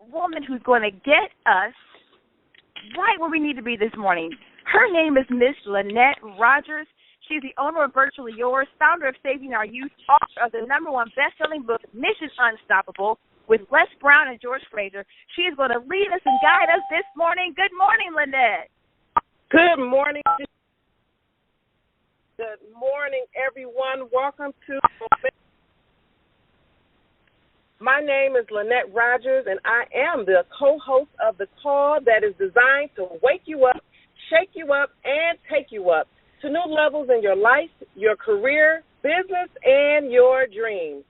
woman who's going to get us right where we need to be this morning. Her name is Miss Lynette Rogers. She's the owner of Virtually Yours, founder of Saving Our Youth, author of the #1 best-selling book, Mission Unstoppable, with Les Brown and George Fraser. She is going to lead us and guide us this morning. Good morning, Lynette. Good morning. Good morning, everyone. Welcome to. My name is Lynette Rogers, and I am the co-host of the call that is designed to wake you up, shake you up, and take you up to new levels in your life, your career, business, and your dreams.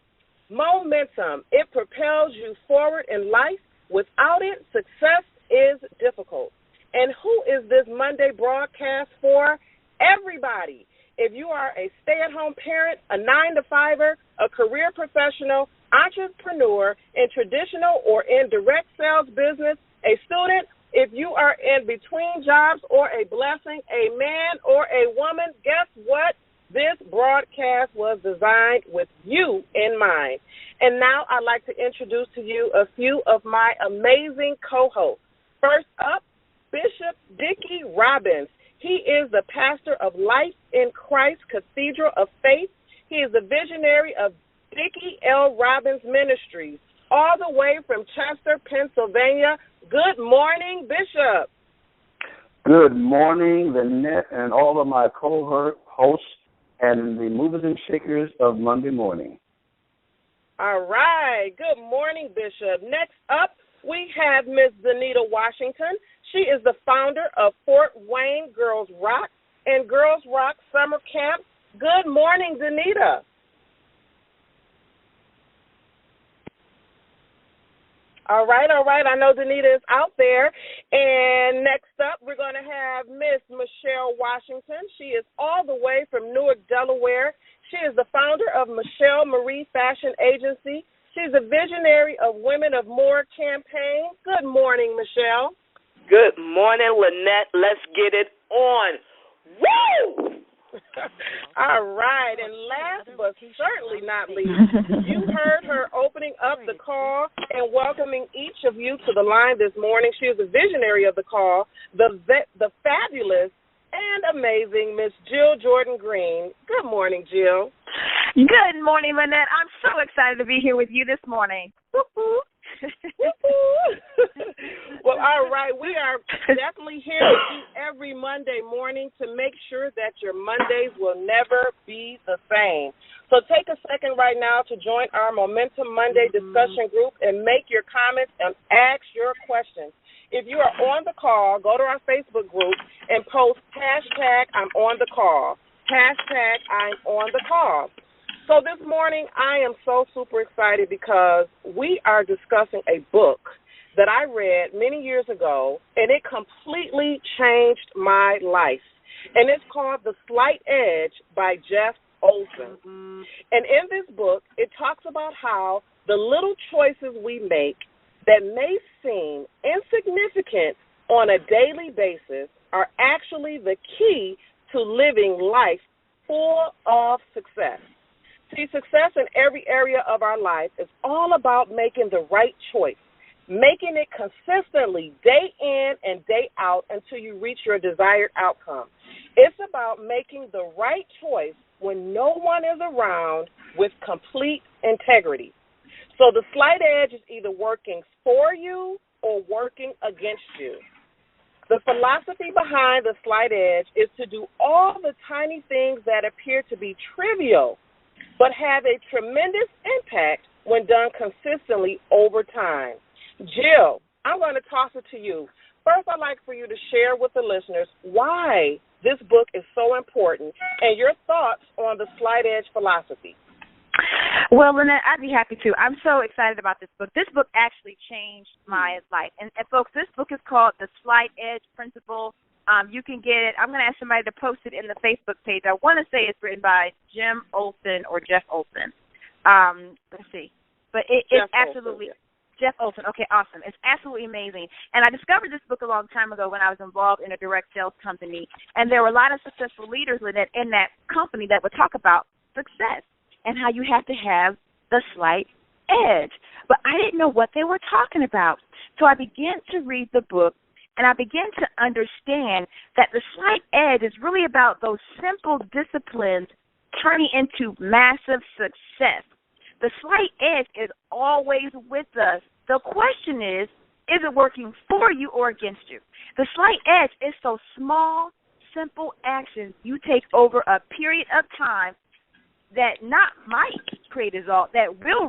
Momentum, it propels you forward in life. Without it, success is difficult. And who is this Monday broadcast for? Everybody. If you are a stay-at-home parent, a 9-to-5er, a career professional, entrepreneur in traditional or in direct sales business, a student, if you are in between jobs or a blessing, a man or a woman, guess what? This broadcast was designed with you in mind. And now I'd like to introduce to you a few of my amazing co-hosts. First up, Bishop Dickie Robbins. He is the pastor of Life in Christ Cathedral of Faith. He is the visionary of Dickie L. Robbins Ministries, all the way from Chester, Pennsylvania. Good morning, Bishop. Good morning, Lynette, and all of my co-hosts and the movers and shakers of Monday morning. All right. Good morning, Bishop. Next up, we have Miss Danita Washington. She is the founder of Fort Wayne Girls Rock and Girls Rock Summer Camp. Good morning, Danita. All right. I know Danita is out there. And next up, we're going to have Miss Michelle Washington. She is all the way from Newark, Delaware. She is the founder of Michelle Marie Fashion Agency. She's a visionary of Women of More campaign. Good morning, Michelle. Good morning, Lynette. Let's get it on. Woo! All right, and last but certainly not least, you heard her opening up the call and welcoming each of you to the line this morning. She is the visionary of the call, the fabulous and amazing Miss Jill Jordan Green. Good morning, Jill. Good morning, Lynette. I'm so excited to be here with you this morning. Woo-hoo. Well, all right. We are definitely here with you every Monday morning to make sure that your Mondays will never be the same. So take a second right now to join our Momentum Monday discussion group and make your comments and ask your questions. If you are on the call, go to our Facebook group and post hashtag I'm on the call. Hashtag I'm on the call. So this morning, I am so super excited because we are discussing a book that I read many years ago, and it completely changed my life. And it's called The Slight Edge by Jeff Olson. And in this book, it talks about how the little choices we make that may seem insignificant on a daily basis are actually the key to living life full of success. See, success in every area of our life is all about making the right choice, making it consistently day in and day out until you reach your desired outcome. It's about making the right choice when no one is around with complete integrity. So the slight edge is either working for you or working against you. The philosophy behind the slight edge is to do all the tiny things that appear to be trivial but have a tremendous impact when done consistently over time. Jill, I'm going to toss it to you. First, I'd like for you to share with the listeners why this book is so important and your thoughts on the slight edge philosophy. Well, Lynette, I'd be happy to. I'm so excited about this book. This book actually changed my life. And folks, this book is called The Slight Edge Principle. You can get it. I'm going to ask somebody to post it in the Facebook page. I want to say it's written by Jim Olson or Jeff Olson. Let's see. But it's absolutely – Jeff Olson. Okay, awesome. It's absolutely amazing. And I discovered this book a long time ago when I was involved in a direct sales company. And there were a lot of successful leaders in that company that would talk about success and how you have to have the slight edge. But I didn't know what they were talking about. So I began to read the book, and I began to understand that the slight edge is really about those simple disciplines turning into massive success. The slight edge is always with us. The question is it working for you or against you? The slight edge is so small, simple actions you take over a period of time that not might create a result, that will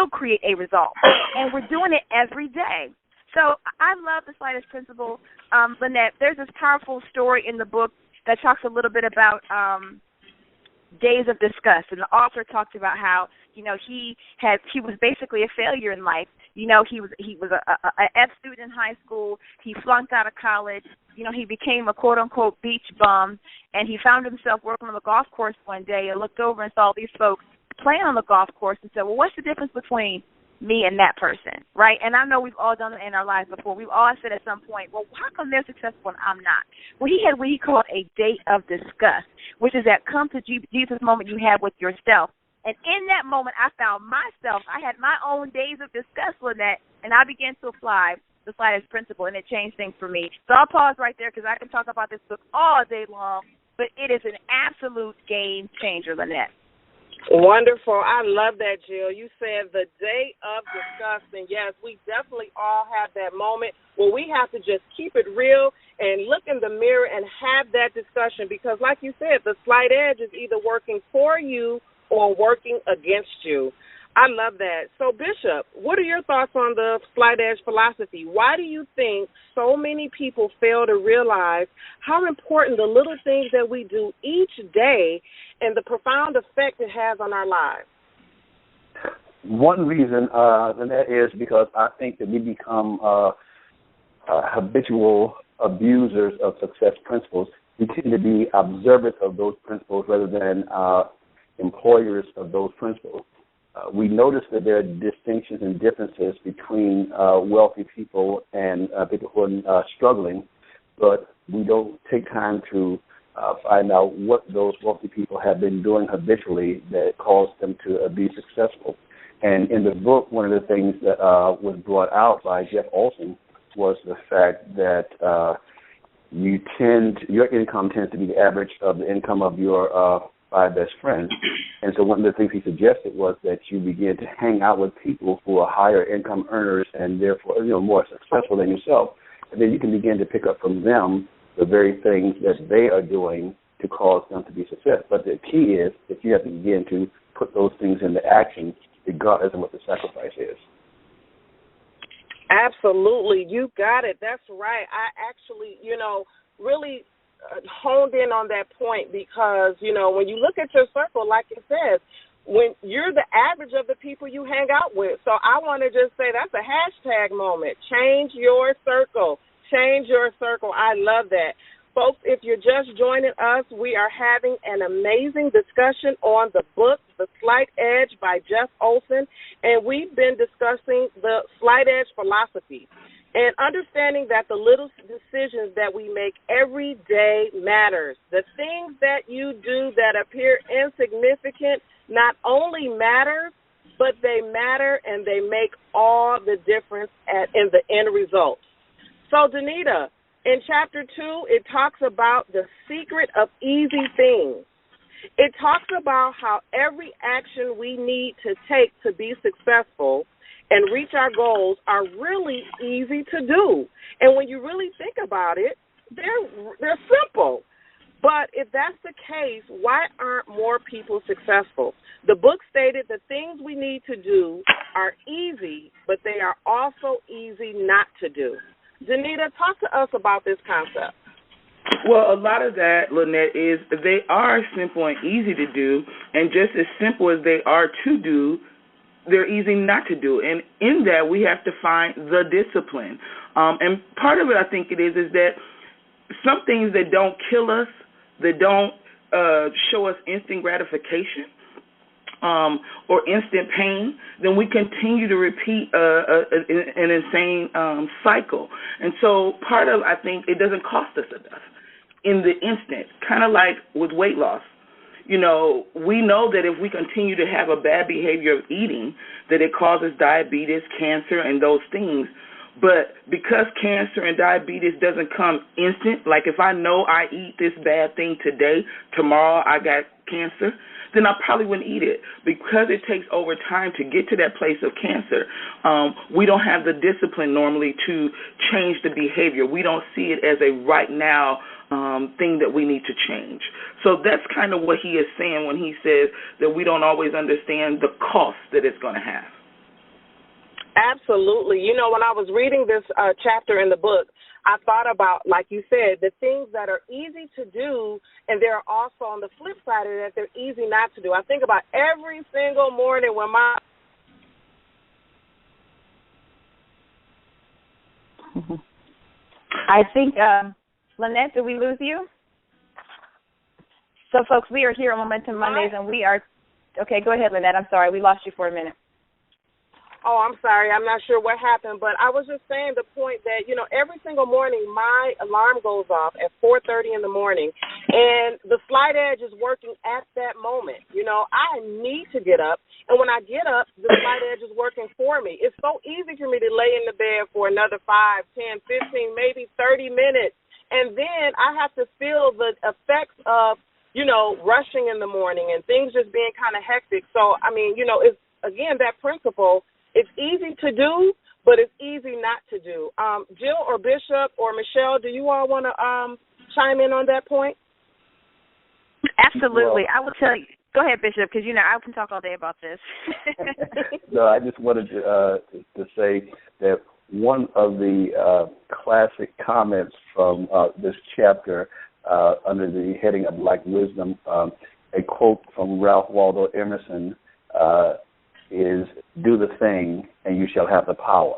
create a result. And we're doing it every day. So I love the slightest principle, Lynette. There's this powerful story in the book that talks a little bit about days of disgust, and the author talked about how he was basically a failure in life. He was a F student in high school. He flunked out of college. He became a quote unquote beach bum, and he found himself working on the golf course one day and looked over and saw these folks playing on the golf course and said, "Well, what's the difference between me and that person?" Right? And I know we've all done it in our lives before. We've all said at some point, "Well, how come they're successful and I'm not?" Well, he had what he called a day of disgust, which is that come to Jesus moment you have with yourself. And in that moment, I found myself. I had my own days of disgust with that, and I began to apply the slightest principle, and it changed things for me. So I'll pause right there because I can talk about this book all day long, but it is an absolute game changer, Lynette. Wonderful. I love that, Jill. You said the day of disgust, and yes, we definitely all have that moment where we have to just keep it real and look in the mirror and have that discussion because, like you said, the slight edge is either working for you or working against you. I love that. So, Bishop, what are your thoughts on the slight edge philosophy? Why do you think so many people fail to realize how important the little things that we do each day and the profound effect it has on our lives? One reason, and that is because I think that we become habitual abusers of success principles. We tend to be observant of those principles rather than employers of those principles. We notice that there are distinctions and differences between wealthy people and people who are struggling, but we don't take time to find out what those wealthy people have been doing habitually that caused them to be successful. And in the book, one of the things that was brought out by Jeff Olson was the fact that your income tends to be the average of the income of your 5 best friends. And so one of the things he suggested was that you begin to hang out with people who are higher income earners and therefore more successful than yourself. And then you can begin to pick up from them the very things that they are doing to cause them to be successful. But the key is that you have to begin to put those things into action regardless of what the sacrifice is. Absolutely. You got it. That's right. I actually, really honed in on that point because, when you look at your circle, like it says, when you're the average of the people you hang out with. So I want to just say that's a hashtag moment. Change your circle. Change your circle. I love that. Folks, if you're just joining us, we are having an amazing discussion on the book, The Slight Edge by Jeff Olson, and we've been discussing the slight edge philosophy and understanding that the little decisions that we make every day matters. The things that you do that appear insignificant not only matter, but they matter and they make all the difference in the end result. So, Danita, in Chapter 2, it talks about the secret of easy things. It talks about how every action we need to take to be successful and reach our goals are really easy to do. And when you really think about it, they're simple. But if that's the case, why aren't more people successful? The book stated the things we need to do are easy, but they are also easy not to do. Danita, talk to us about this concept. Well, a lot of that, Lynette, is they are simple and easy to do, and just as simple as they are to do, they're easy not to do. And in that, we have to find the discipline. And part of it, I think it is that some things that don't kill us, that don't show us instant gratification, or instant pain, then we continue to repeat an insane cycle. And so part of, I think, it doesn't cost us enough in the instant, kind of like with weight loss. We know that if we continue to have a bad behavior of eating, that it causes diabetes, cancer, and those things. But because cancer and diabetes doesn't come instant, like if I know I eat this bad thing today, tomorrow I got cancer, then I probably wouldn't eat it. Because it takes over time to get to that place of cancer, we don't have the discipline normally to change the behavior. We don't see it as a right now thing that we need to change. So that's kind of what he is saying when he says that we don't always understand the cost that it's going to have. Absolutely. You know, when I was reading this chapter in the book, I thought about, like you said, the things that are easy to do, and there are also on the flip side of that, they're easy not to do. I think about every single morning when I think, Lynette, did we lose you? So, folks, we are here on Momentum Mondays, and we are, okay, go ahead, Lynette. I'm sorry. We lost you for a minute. Oh, I'm sorry. I'm not sure what happened, but I was just saying the point that, you know, every single morning my alarm goes off at 4:30 in the morning, and the Slight Edge is working at that moment. You know, I need to get up, and when I get up, the Slight Edge is working for me. It's so easy for me to lay in the bed for another 5, 10, 15, maybe 30 minutes, and then I have to feel the effects of, you know, rushing in the morning and things just being kind of hectic. So, I mean, you know, it's, again, that principle. It's easy to do, but it's easy not to do. Jill or Bishop or Michelle, do you all want to chime in on that point? Absolutely. Well, I will tell you. Go ahead, Bishop, because, you know, I can talk all day about this. No, I just wanted to say that one of the classic comments from this chapter under the heading of Black Wisdom, a quote from Ralph Waldo Emerson, is do the thing and you shall have the power.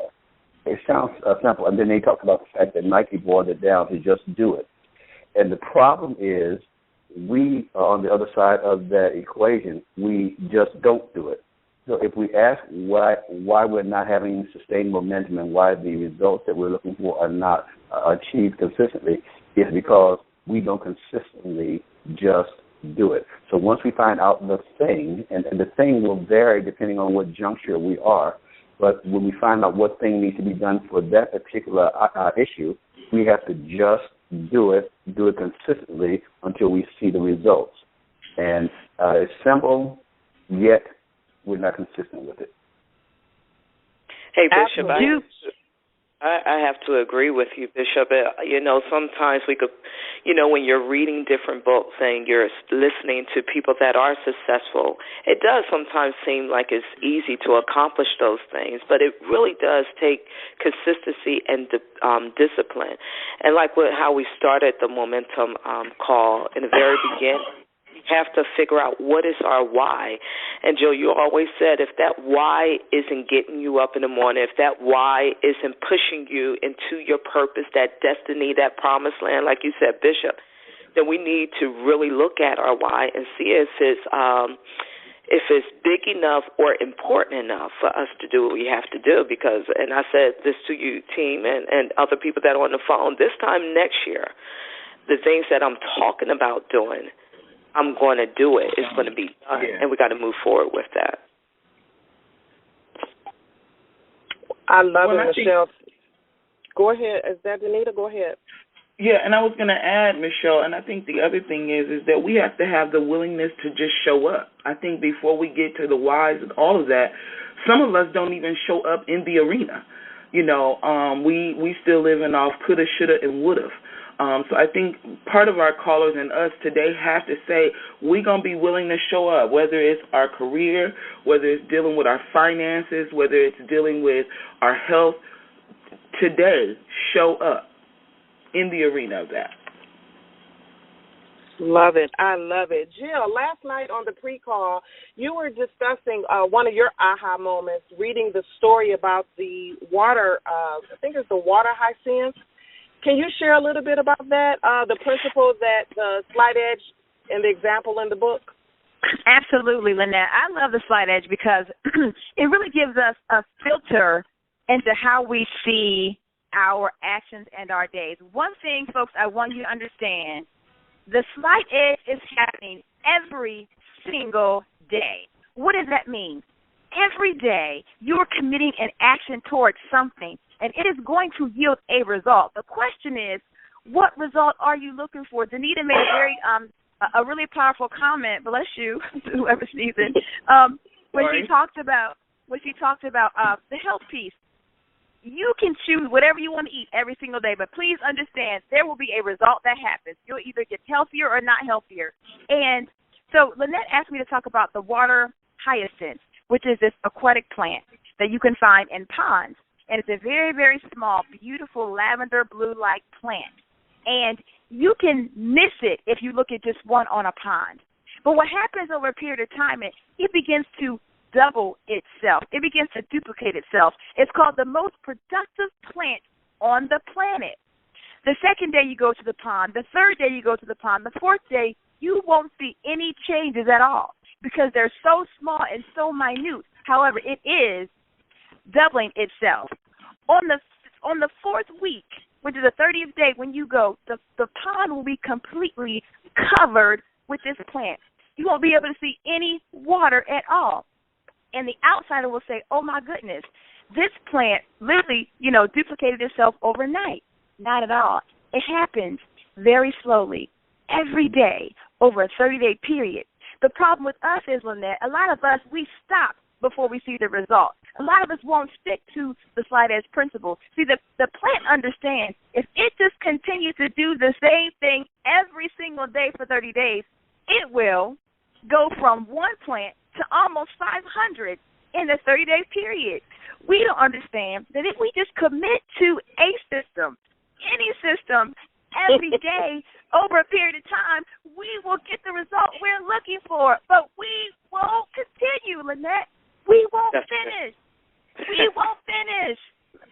It sounds simple. And then they talked about the fact that Nike boiled it down to just do it. And the problem is we are on the other side of that equation. We just don't do it. So if we ask why we're not having sustained momentum and why the results that we're looking for are not achieved consistently, it's because we don't consistently just do it. So once we find out the thing, and the thing will vary depending on what juncture we are, but when we find out what thing needs to be done for that particular issue, we have to just do it consistently until we see the results. And it's simple, yet we're not consistent with it. Hey, Bishop, I have to agree with you, Bishop. You know, sometimes we could, you know, when you're reading different books and you're listening to people that are successful, it does sometimes seem like it's easy to accomplish those things, but it really does take consistency and discipline. And like how we started the Momentum call in the very beginning, have to figure out what is our why. And, Jill, you always said if that why isn't getting you up in the morning, if that why isn't pushing you into your purpose, that destiny, that promised land, like you said, Bishop, then we need to really look at our why and see if it's big enough or important enough for us to do what we have to do. Because, and I said this to you, team, and other people that are on the phone, this time next year, the things that I'm talking about doing, I'm going to do it. It's going to be done, and we got to move forward with that. I love it, Michelle. Go ahead. Is that Danita? Go ahead. Yeah, and I was going to add, Michelle, and I think the other thing is that we have to have the willingness to just show up. I think before we get to the whys and all of that, some of us don't even show up in the arena. You know, we still living off coulda, shoulda, and woulda. So I think part of our callers and us today have to say we're going to be willing to show up, whether it's our career, whether it's dealing with our finances, whether it's dealing with our health. Today, show up in the arena of that. Love it. I love it. Jill, last night on the pre-call, you were discussing one of your aha moments, reading the story about the water, I think it's the water hyacinth. Can you share a little bit about that, the principle that the Slight Edge and the example in the book? Absolutely, Lynette. I love the Slight Edge because it really gives us a filter into how we see our actions and our days. One thing, folks, I want you to understand, the Slight Edge is happening every single day. What does that mean? every day you are committing an action towards something, and it is going to yield a result. The question is, what result are you looking for? Danita made a really powerful comment, bless you, whoever sees it, when she talked about the health piece. You can choose whatever you want to eat every single day, but please understand there will be a result that happens. You'll either get healthier or not healthier. And so Lynette asked me to talk about the water hyacinth, which is this aquatic plant that you can find in ponds. And it's a very, very small, beautiful lavender blue-like plant. And you can miss it if you look at just one on a pond. But what happens over a period of time, it begins to double itself. It begins to duplicate itself. It's called the most productive plant on the planet. The second day you go to the pond, the third day you go to the pond, the fourth day, you won't see any changes at all because they're so small and so minute. However, it is doubling itself. On the fourth week, which is the 30th day when you go, the pond will be completely covered with this plant. You won't be able to see any water at all. And the outsider will say, oh, my goodness, this plant literally, duplicated itself overnight. Not at all. It happens very slowly, every day, over a 30-day period. The problem with us is, Lynette, a lot of us, we stop before we see the result. A lot of us won't stick to the slight edge principle. See, the plant understands if it just continues to do the same thing every single day for 30 days, it will go from one plant to almost 500 in a 30-day period. We don't understand that if we just commit to a system, any system, every day over a period of time, we will get the result we're looking for. But we won't continue, Lynette. We won't finish. We won't finish.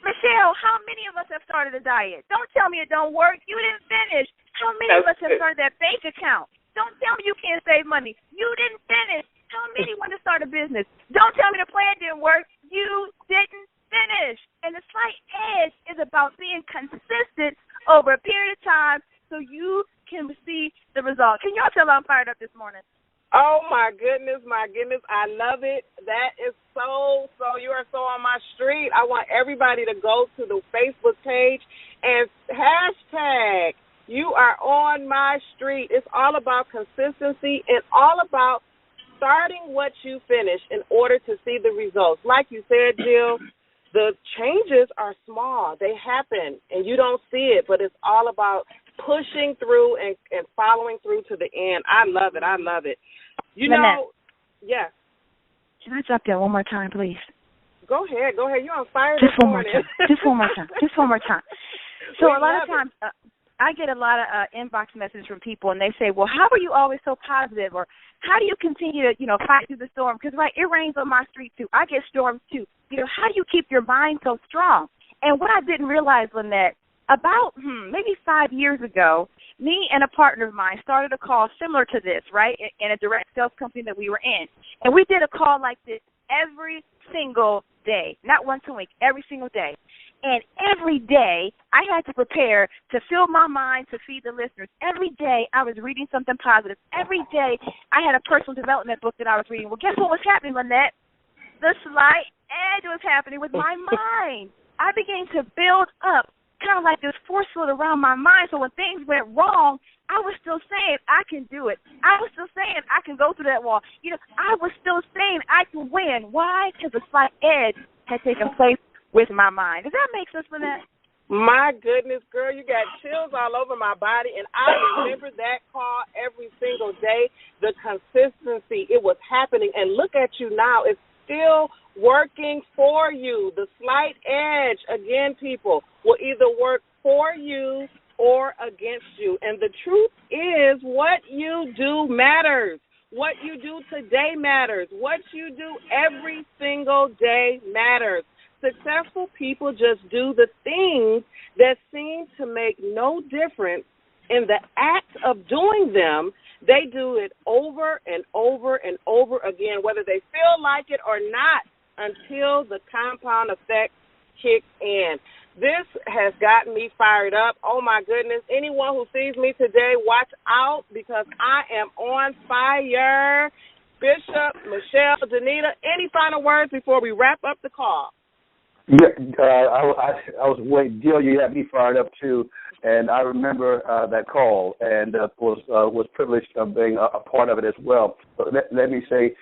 Michelle, how many of us have started a diet? Don't tell me it don't work. You didn't finish. How many of us have started that bank account? Don't tell me you can't save money. You didn't finish. How many want to start a business? Don't tell me the plan didn't work. You didn't finish. And the slight edge is about being consistent over a period of time so you can see the result. Can y'all tell I'm fired up this morning? Oh, my goodness. I love it. That is so, you are so on my street. I want everybody to go to the Facebook page and hashtag you are on my street. It's all about consistency and all about starting what you finish in order to see the results. Like you said, Jill, the changes are small. They happen, and you don't see it, but it's all about pushing through and following through to the end. I love it. Lynette, yes. Can I jump in one more time, please? Go ahead. You're on fire this morning. Just one more time. So a lot of times I get a lot of inbox messages from people, and they say, well, how are you always so positive? Or how do you continue to, fight through the storm? Because, it rains on my street, too. I get storms, too. How do you keep your mind so strong? And what I didn't realize, Lynette, about maybe 5 years ago, me and a partner of mine started a call similar to this, right, in a direct sales company that we were in. And we did a call like this every single day, not once a week, every single day. And every day I had to prepare to fill my mind to feed the listeners. Every day I was reading something positive. Every day I had a personal development book that I was reading. Well, guess what was happening, Lynette? The slight edge was happening with my mind. I began to build up kind of like this force field around my mind. So when things went wrong, I was still saying I can do it. I was still saying I can go through that wall. I was still saying I can win. Why? Because the slight edge had taken place with my mind. Does that make sense, Lynette? My goodness, girl, you got chills all over my body, and I remember that call every single day. The consistency, it was happening, and look at you now. It's still working for you. The slight edge, again, people, will either work for you or against you. And the truth is what you do matters. What you do today matters. What you do every single day matters. Successful people just do the things that seem to make no difference in the act of doing them. They do it over and over and over again, whether they feel like it or not, until the compound effect kicks in. This has gotten me fired up. Oh, my goodness. Anyone who sees me today, watch out because I am on fire. Bishop, Michelle, Danita, any final words before we wrap up the call? Yeah, I was waiting. Jill, you had me fired up too, and I remember that call, and was privileged of being a part of it as well. But let me say,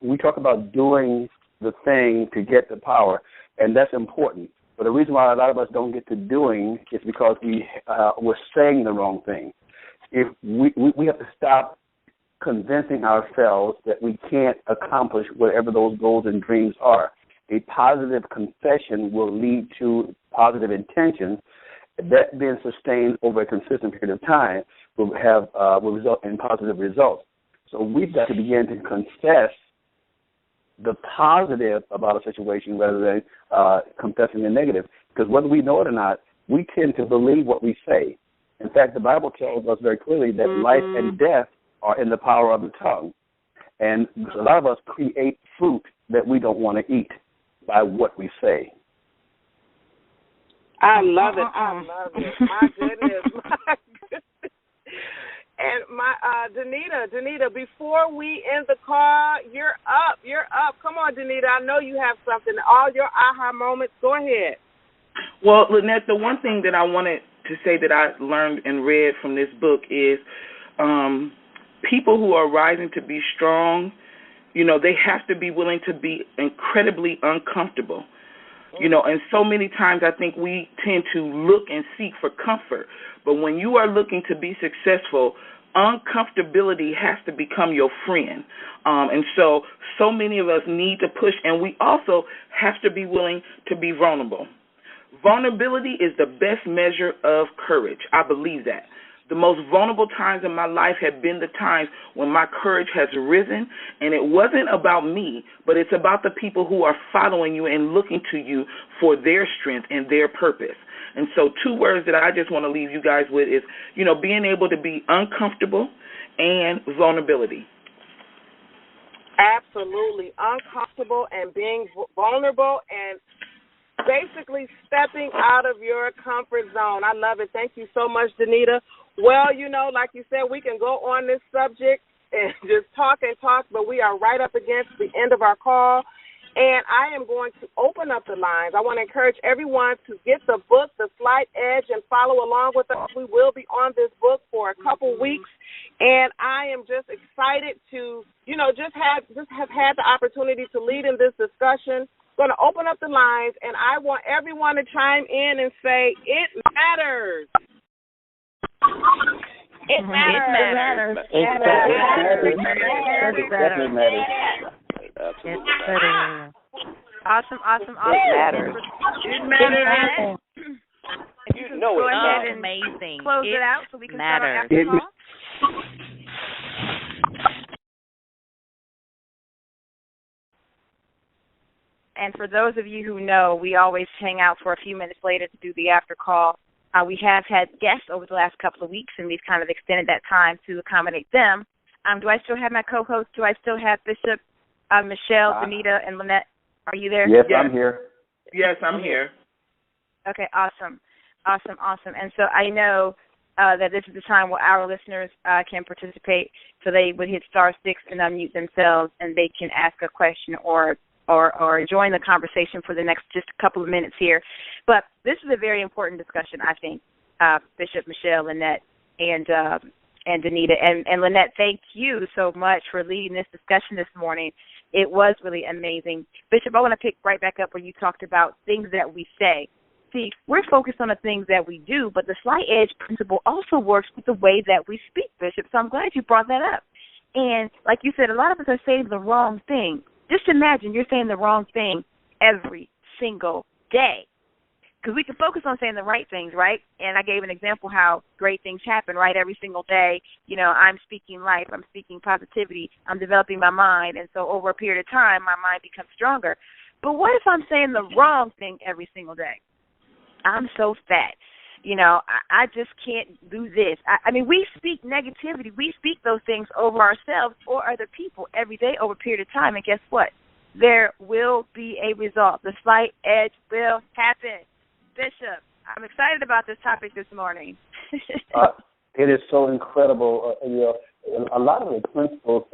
we talk about doing the thing to get the power, and that's important. But the reason why a lot of us don't get to doing is because we're saying the wrong thing. If we have to stop convincing ourselves that we can't accomplish whatever those goals and dreams are. A positive confession will lead to positive intentions. That being sustained over a consistent period of time will result in positive results. So we've got to begin to confess the positive about a situation rather than confessing the negative. Because whether we know it or not, we tend to believe what we say. In fact, the Bible tells us very clearly that life and death are in the power of the tongue. And a lot of us create fruit that we don't want to eat by what we say. I love it. I love it. My goodness. And my Danita, before we end the call, you're up. Come on, Danita. I know you have something. All your aha moments. Go ahead. Well, Lynette, the one thing that I wanted to say that I learned and read from this book is people who are rising to be strong, they have to be willing to be incredibly uncomfortable. And so many times I think we tend to look and seek for comfort. But when you are looking to be successful, uncomfortability has to become your friend. And so many of us need to push, and we also have to be willing to be vulnerable. Vulnerability is the best measure of courage. I believe that. The most vulnerable times in my life have been the times when my courage has risen, and it wasn't about me, but it's about the people who are following you and looking to you for their strength and their purpose. And so 2 words that I just want to leave you guys with is, being able to be uncomfortable and vulnerability. Absolutely. Uncomfortable and being vulnerable and basically stepping out of your comfort zone. I love it. Thank you so much, Danita. Well, like you said, we can go on this subject and just talk and talk, but we are right up against the end of our call, and I am going to open up the lines. I want to encourage everyone to get the book, The Slight Edge, and follow along with us. We will be on this book for a couple weeks, and I am just excited to, just have had the opportunity to lead in this discussion. Going to open up the lines, and I want everyone to chime in and say, it matters. It matters. It definitely matters. Absolutely matters. Awesome. It matters. It matters. You know it matters. Amazing. Close it out so we can start our after call. And for those of you who know, we always hang out for a few minutes later to do the after call. We have had guests over the last couple of weeks, and we've kind of extended that time to accommodate them. Do I still have my co-host? Do I still have Bishop, Michelle, Danita, and Lynette? Are you there? Yes, I'm here. Yes, I'm here. Okay, awesome. And so I know that this is the time where our listeners can participate, so they would hit *6 and unmute themselves, and they can ask a question or join the conversation for the next just a couple of minutes here. But this is a very important discussion, I think, Bishop, Michelle, Lynette, and Danita. And Lynette, thank you so much for leading this discussion this morning. It was really amazing. Bishop, I want to pick right back up where you talked about things that we say. See, we're focused on the things that we do, but the slight edge principle also works with the way that we speak, Bishop. So I'm glad you brought that up. And like you said, a lot of us are saying the wrong thing. Just imagine you're saying the wrong thing every single day. Because we can focus on saying the right things, right? And I gave an example how great things happen, right? Every single day, I'm speaking life, I'm speaking positivity, I'm developing my mind, and so over a period of time, my mind becomes stronger. But what if I'm saying the wrong thing every single day? I'm so fat. I just can't do this. I mean, we speak negativity. We speak those things over ourselves or other people every day over a period of time, and guess what? There will be a result. The slight edge will happen. Bishop, I'm excited about this topic this morning. It is so incredible. a lot of the principles,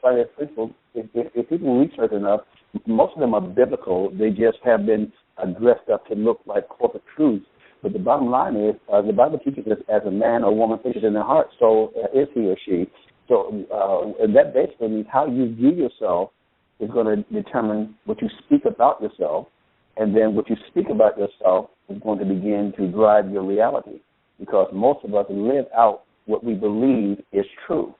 finance principles, if people research enough, most of them are biblical. They just have been dressed up to look like corporate truths. But the bottom line is, the Bible teaches us, as a man or woman thinks in their heart, so is he or she. So and that basically means how you view yourself is going to determine what you speak about yourself, and then what you speak about yourself is going to begin to drive your reality, because most of us live out what we believe is true.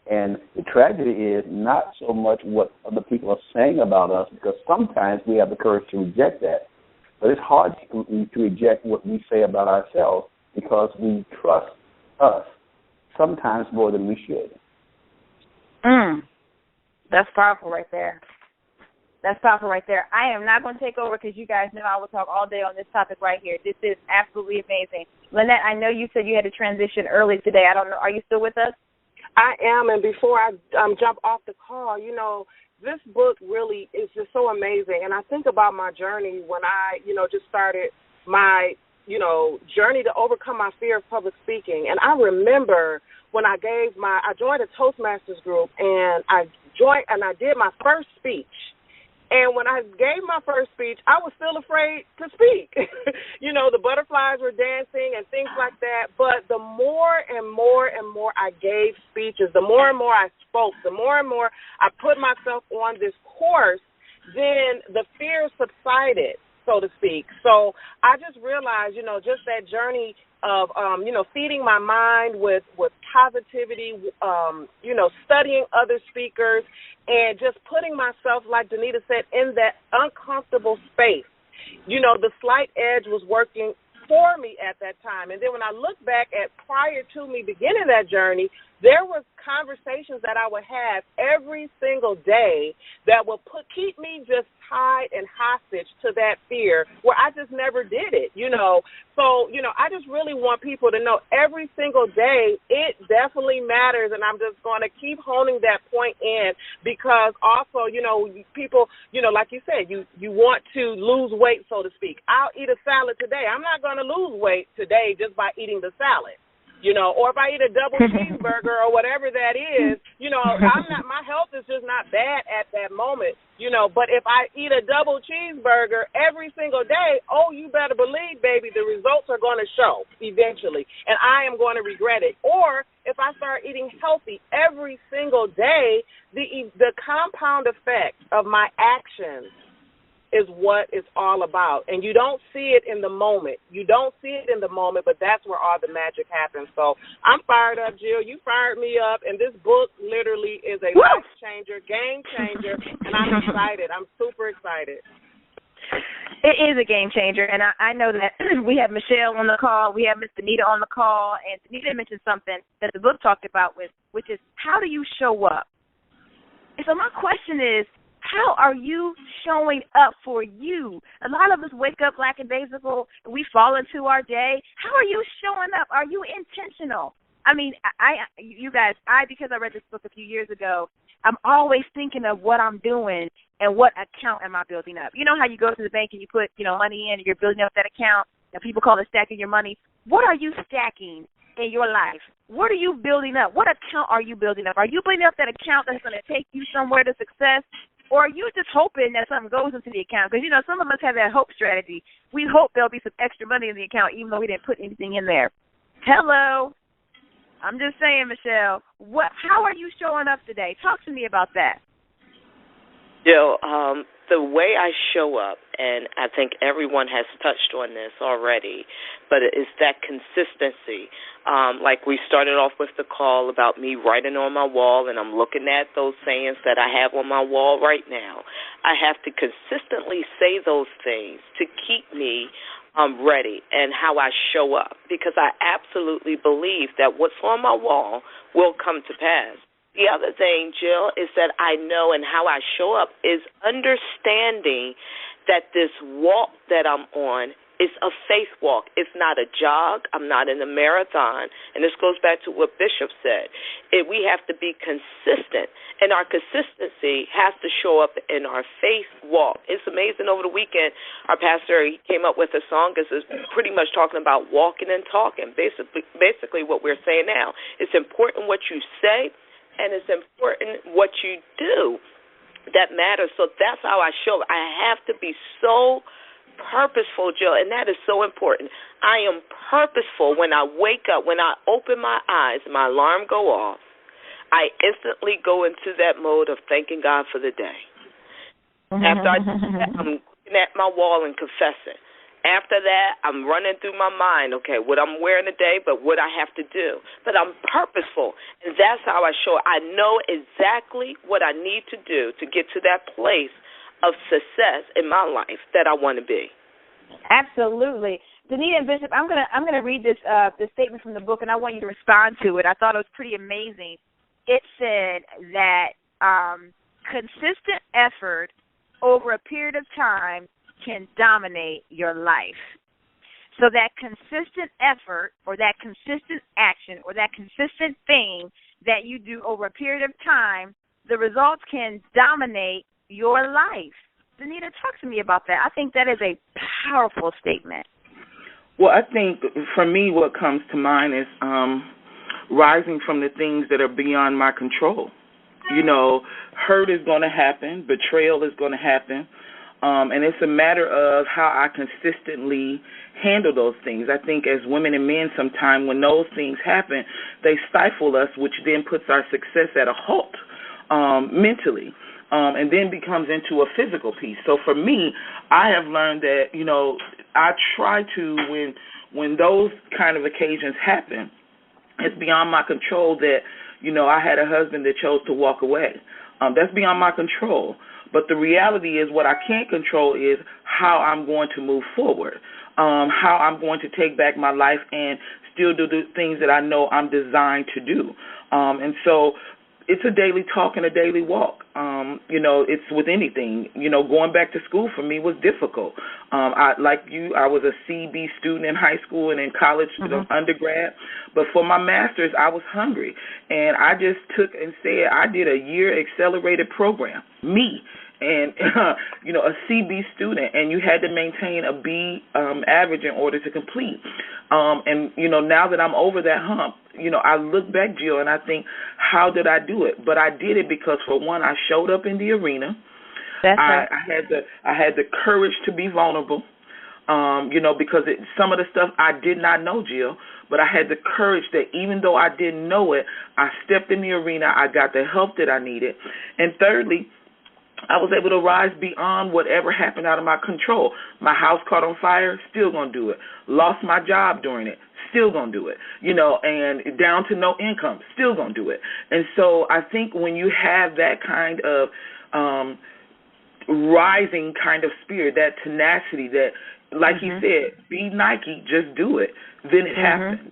And the tragedy is not so much what other people are saying about us, because sometimes we have the courage to reject that. But it's hard to reject what we say about ourselves, because we trust us sometimes more than we should. That's powerful right there. That's powerful right there. I am not going to take over, because you guys know I will talk all day on this topic right here. This is absolutely amazing. Lynette, I know you said you had to transition early today. I don't know. Are you still with us? I am, and before I jump off the call, this book really is just so amazing. And I think about my journey when I, just started my, journey to overcome my fear of public speaking. And I remember when I joined a Toastmasters group, and I did my first speech. And when I gave my first speech, I was still afraid to speak. The butterflies were dancing and things like that. But the more and more and more I gave speeches, the more and more I spoke, the more and more I put myself on this course, then the fear subsided, so to speak. So I just realized, just that journey of, feeding my mind with positivity, studying other speakers, and just putting myself, like Danita said, in that uncomfortable space. The slight edge was working for me at that time. And then when I look back at prior to me beginning that journey, there was conversations that I would have every single day that would keep me just tied and hostage to that fear, where I just never did it, So, I just really want people to know every single day it definitely matters, and I'm just going to keep honing that point in, because also, people, like you said, you want to lose weight, so to speak. I'll eat a salad today. I'm not going to lose weight today just by eating the salad. Or if I eat a double cheeseburger or whatever that is, my health is just not bad at that moment, but if I eat a double cheeseburger every single day, you better believe, baby, the results are going to show eventually, and I am going to regret it. Or if I start eating healthy every single day, the compound effect of my actions is what it's all about. And you don't see it in the moment. But that's where all the magic happens. So I'm fired up, Jill. You fired me up. And this book literally is a life changer, game changer. And I'm excited. I'm super excited. It is a game changer. And I know that we have Michelle on the call. We have Miss Danita on the call. And Danita mentioned something that the book talked about, which is, how do you show up? And so my question is, how are you showing up for you? A lot of us wake up lackadaisical, we fall into our day. How are you showing up? Are you intentional? I mean, because I read this book a few years ago, I'm always thinking of what I'm doing and what account am I building up. You know how you go to the bank and you put, money in and you're building up that account, and people call it stacking your money. What are you stacking in your life? What are you building up? What account are you building up? Are you building up that account that's going to take you somewhere to success? Or are you just hoping that something goes into the account? Because, some of us have that hope strategy. We hope there'll be some extra money in the account, even though we didn't put anything in there. Hello. I'm just saying, Michelle, how are you showing up today? Talk to me about that. The way I show up, and I think everyone has touched on this already, but it's that consistency. Like we started off with the call about me writing on my wall, and I'm looking at those sayings that I have on my wall right now. I have to consistently say those things to keep me ready and how I show up, because I absolutely believe that what's on my wall will come to pass. The other thing, Jill, is that I know, and how I show up is understanding that this walk that I'm on It's a faith walk. It's not a jog. I'm not in a marathon. And this goes back to what Bishop said. We have to be consistent, and our consistency has to show up in our faith walk. It's amazing. Over the weekend, our pastor, he came up with a song that's pretty much talking about walking and talking, basically what we're saying now. It's important what you say, and it's important what you do that matters. So that's how I show up. I have to be so purposeful, Jill, and that is so important. I am purposeful when I wake up, when I open my eyes, my alarm go off. I instantly go into that mode of thanking God for the day. After I do that, I'm looking at my wall and confessing. After that, I'm running through my mind, okay, what I'm wearing today, but what I have to do. But I'm purposeful, and that's how I show it. I know exactly what I need to do to get to that place of success in my life that I want to be. Absolutely. Danita and Bishop, I'm gonna read this statement from the book, and I want you to respond to it. I thought it was pretty amazing. It said that consistent effort over a period of time can dominate your life. So that consistent effort or that consistent action or that consistent thing that you do over a period of time, the results can dominate your life. Danita, talk to me about that. I think that is a powerful statement. Well, I think for me what comes to mind is rising from the things that are beyond my control. You know, hurt is going to happen, betrayal is going to happen, and it's a matter of how I consistently handle those things. I think as women and men sometimes when those things happen, they stifle us, which then puts our success at a halt mentally. And then becomes into a physical piece. So for me, I have learned that, you know, I try to, when those kind of occasions happen, it's beyond my control that, you know, I had a husband that chose to walk away. That's beyond my control. But the reality is what I can't control is how I'm going to move forward, how I'm going to take back my life and still do the things that I know I'm designed to do. And so it's a daily talk and a daily walk. You know, it's with anything. You know, going back to school for me was difficult. I was a CB student in high school and in college, undergrad. But for my master's, I was hungry. And I just took and said, I did a year accelerated program, and, you know, a CB student, and you had to maintain a B average in order to complete. And, you know, now that I'm over that hump, you know, I look back, Jill, and I think, how did I do it? But I did it because, for one, I showed up in the arena. That's right. I had the courage to be vulnerable, you know, because some of the stuff I did not know, Jill, but I had the courage that even though I didn't know it, I stepped in the arena, I got the help that I needed. And thirdly, I was able to rise beyond whatever happened out of my control. My house caught on fire, still going to do it. Lost my job during it, still going to do it. You know, and down to no income, still going to do it. And so I think when you have that kind of rising kind of spirit, that tenacity, that, like he said, be Nike, just do it, then it happens.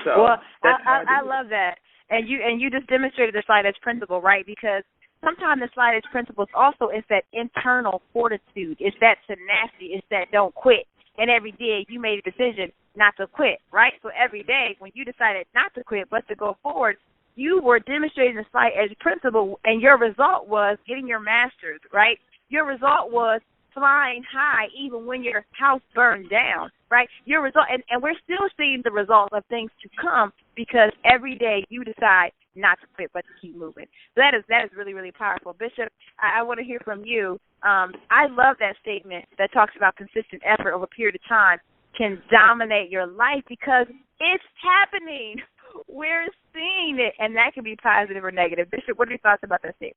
So well, I love that. And you just demonstrated the slide edge principle, right? Because sometimes the slide edge principle is also it's that internal fortitude. It's that tenacity. It's that don't quit. And every day you made a decision not to quit, right? So every day when you decided not to quit but to go forward, you were demonstrating the slide edge principle, and your result was getting your master's, right? Your result was flying high even when your house burned down, right? Your result, and we're still seeing the results of things to come because every day you decide not to quit but to keep moving. So that is really, really powerful. Bishop, I want to hear from you. I love that statement that talks about consistent effort over a period of time can dominate your life because it's happening. We're seeing it, and that can be positive or negative. Bishop, what are your thoughts about that statement?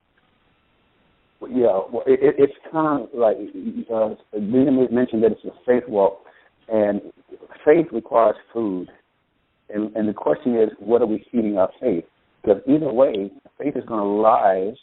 Yeah, well, it's kind of like Lena mentioned that it's a faith walk, and faith requires food. And the question is, what are we feeding our faith? Because either way, faith is going to rise,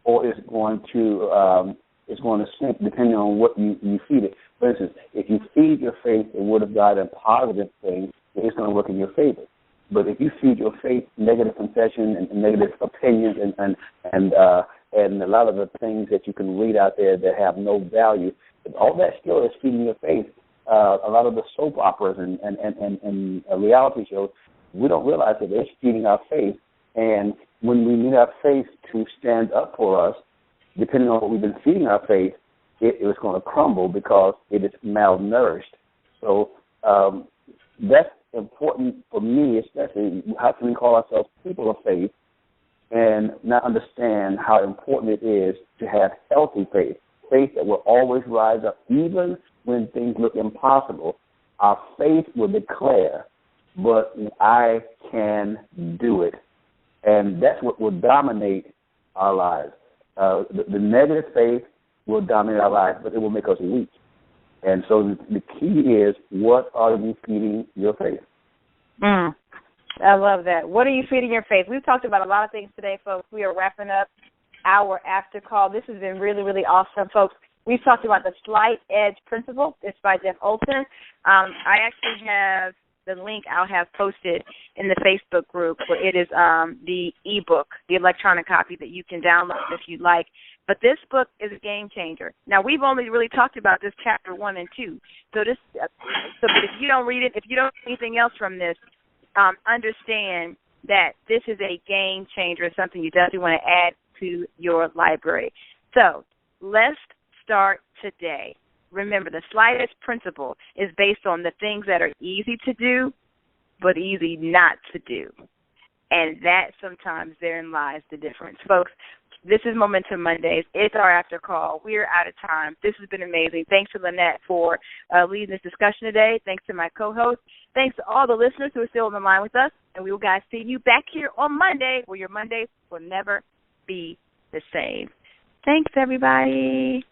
or it's going to sink depending on what you feed it. For instance, if you feed your faith the Word of God and positive things, it's going to work in your favor. But if you feed your faith negative confession and negative opinions and a lot of the things that you can read out there that have no value, all that still is feeding your faith. a lot of the soap operas and reality shows, we don't realize that they're feeding our faith. And when we need our faith to stand up for us, depending on what we've been feeding our faith, it is going to crumble because it is malnourished. So that's important for me, especially. How can we call ourselves people of faith and not understand how important it is to have healthy faith, faith that will always rise up even when things look impossible. Our faith will declare, but I can do it. And that's what will dominate our lives. The negative faith will dominate our lives, but it will make us weak. And so the key is, what are you feeding your faith? I love that. What are you feeding your faith? We've talked about a lot of things today, folks. We are wrapping up our after call. This has been really, really awesome, folks. We've talked about the Slight Edge Principle. It's by Jeff Olson. I actually have the link I'll have posted in the Facebook group, where it is the ebook, the electronic copy that you can download if you'd like. But this book is a game changer. Now, we've only really talked about this chapter 1 and 2. But if you don't read it, if you don't get anything else from this, understand that this is a game changer, something you definitely want to add to your library. So let's start today. Remember, the Slight Edge Principle is based on the things that are easy to do, but easy not to do. And that sometimes therein lies the difference. Folks, this is Momentum Mondays. It's our after call. We're out of time. This has been amazing. Thanks to Lynette for leading this discussion today. Thanks to my co-host. Thanks to all the listeners who are still on the line with us. And we will, guys, see you back here on Monday, where your Mondays will never be the same. Thanks, everybody.